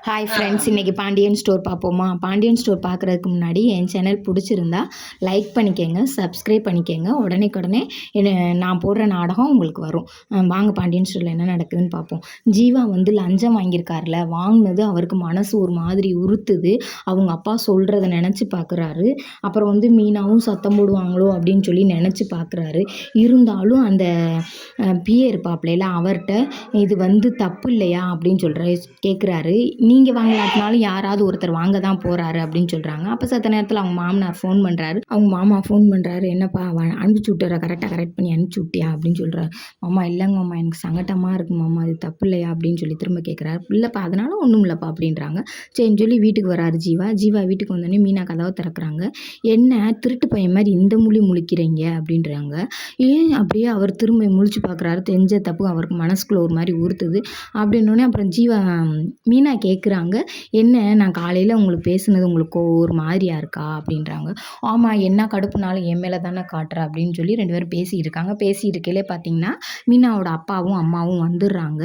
Hi friends, இன்றைக்கி Pandian store பார்ப்போமா? Pandian store பார்க்குறதுக்கு முன்னாடி என் சேனல் பிடிச்சிருந்தா லைக் பண்ணிக்கோங்க, சப்ஸ்கிரைப் பண்ணிக்கோங்க. உடனே நான் போடுற நாடகம் உங்களுக்கு வரும். வாங்க பாண்டியன் ஸ்டோரில் என்ன நடக்குதுன்னு பார்ப்போம். ஜீவா லஞ்சம் வாங்கியிருக்காருல, வாங்கினது அவருக்கு மனசு ஒரு மாதிரி உறுத்துது. அவங்க அப்பா சொல்கிறத நினச்சி பார்க்குறாரு. அப்புறம் மீனாவும் சத்தம் போடுவாங்களோ அப்படின்னு சொல்லி நினச்சி பார்க்குறாரு. இருந்தாலும் அந்த பிஏ இருப்பாப்லைல அவர்கிட்ட இது தப்பு இல்லையா அப்படின்னு கேட்குறாரு. நீங்கள் வாங்கலாட்டினாலும் யாராவது ஒருத்தர் வாங்க தான் போகிறாரு அப்படின்னு சொல்கிறாங்க. அப்போ சத்த நேரத்தில் அவங்க மாமனார் ஃபோன் பண்ணுறாரு. அவங்க மாமா ஃபோன் பண்ணுறாரு. என்னப்பா அனுப்பிச்சி விட்டுற, கரெக்ட் பண்ணி அனுப்பிச்சி விட்டியா அப்படின்னு சொல்கிறாரு. மாமா இல்லைங்க மாமா, எனக்கு சங்கட்டமாக இருக்குது மாமா, அது தப்பு இல்லையா அப்படின்னு சொல்லி திரும்ப கேட்குறாரு. இல்லைப்பா அதனால ஒன்றும் இல்லைப்பா அப்படின்றாங்க. சரின்னு சொல்லி வீட்டுக்கு வராரு ஜீவா வீட்டுக்கு வந்தோடனே மீனா கதவை திறக்கிறாங்க. என்ன திருட்டு பையன் மாதிரி இந்த முழிக்கிறீங்க அப்படின்றாங்க. ஏன் அப்படியே அவர் திரும்ப முழிச்சு பார்க்குறாரு. தெரிஞ்ச தப்பு அவருக்கு மனசுக்குள்ள ஒரு மாதிரி உறுத்துது. அப்படின்னோடனே அப்புறம் மீனா கேட்குறாங்க, என்ன நான் காலையில் உங்களுக்கு பேசுனது உங்களுக்கு ஒரு மாதிரியா இருக்கா அப்படின்றாங்க. ஆமாம், என்ன கடுப்புனாலும் என் மேலே தானே காட்டுற அப்படின்னு சொல்லி 2 பேரும் பேசிகிட்டு இருக்காங்க. பேசிகிட்டு இருக்கையிலே பார்த்தீங்கன்னா மீனாவோட அப்பாவும் அம்மாவும் வந்துடுறாங்க.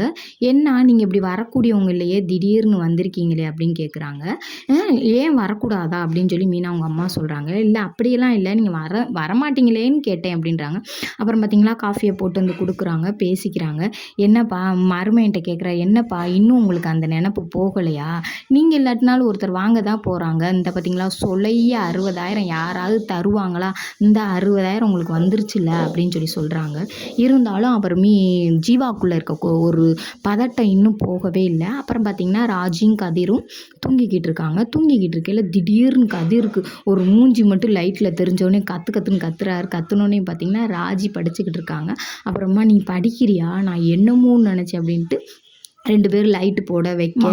என்ன நீங்கள் இப்படி வரக்கூடியவங்க இல்லையே, திடீர்னு வந்திருக்கீங்களே அப்படின்னு கேட்குறாங்க. ஏன் வரக்கூடாதா அப்படின்னு சொல்லி மீனா அவங்க அம்மா சொல்கிறாங்க. இல்லை அப்படியெல்லாம் இல்லை, நீங்கள் வரமாட்டீங்களேன்னு கேட்டேன் அப்படின்றாங்க. அப்புறம் பார்த்தீங்களா காஃபியை போட்டு கொடுக்குறாங்க, பேசிக்கிறாங்க. என்னப்பா மருமையிட்ட கேட்குறா, என்னப்பா இன்னும் உங்களுக்கு அந்த நினப்பு போகலையா? நீங்கள் இல்லாட்டினாலும் ஒருத்தர் வாங்க தான் போகிறாங்க. இந்த பார்த்தீங்களா சொலைய 60,000 யாராவது தருவாங்களா? இந்த 60,000 உங்களுக்கு வந்துருச்சுல்ல அப்படின்னு சொல்லி சொல்கிறாங்க. இருந்தாலும் அவர் ஜீவாக்குள்ளே இருக்க ஒரு பதட்டம் இன்னும் போகவே இல்லை. அப்புறம் பார்த்தீங்கன்னா ராஜியும் கதிரும் தூங்கிக்கிட்டு இருக்காங்க. தூங்கிக்கிட்டு இருக்கையில் திடீர்னு கதிருக்கு ஒரு மூஞ்சி மட்டும் லைட்டில் தெரிஞ்சோடனே கத்துன்னு கத்துறாரு. கத்துனோடனே பார்த்தீங்கன்னா ராஜி படிச்சுக்கிட்டு இருக்காங்க. அப்புறமா நீ படிக்கிறியா, நான் என்னமோன்னு நினச்சேன் அப்படின்ட்டு 2 பேரும் லைட்டு போட வைக்க,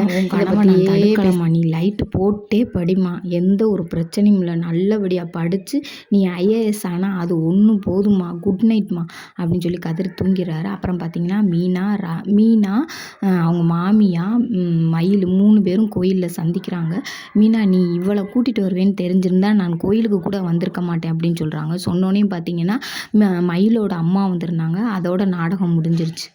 நீ லைட்டு போட்டே படிமா, எந்த ஒரு பிரச்சனையும் இல்லை, நல்லபடியாக படித்து நீ ஐஏஎஸ் ஆனால் அது ஒன்றும் போதுமா, குட் நைட்மா அப்படின்னு சொல்லி கதிர் தூங்கிறாரு. அப்புறம் பார்த்தீங்கன்னா மீனா அவங்க மாமியா மயில் 3 பேரும் கோயிலில் சந்திக்கிறாங்க. மீனா நீ இவ்வளோ கூட்டிகிட்டு வருவேன்னு தெரிஞ்சிருந்தா நான் கோயிலுக்கு கூட வந்திருக்க மாட்டேன் அப்படின்னு சொல்கிறாங்க. சொன்னோன்னே பார்த்தீங்கன்னா மயிலோட அம்மா வந்திருந்தாங்க. அதோட நாடகம் முடிஞ்சிருச்சு.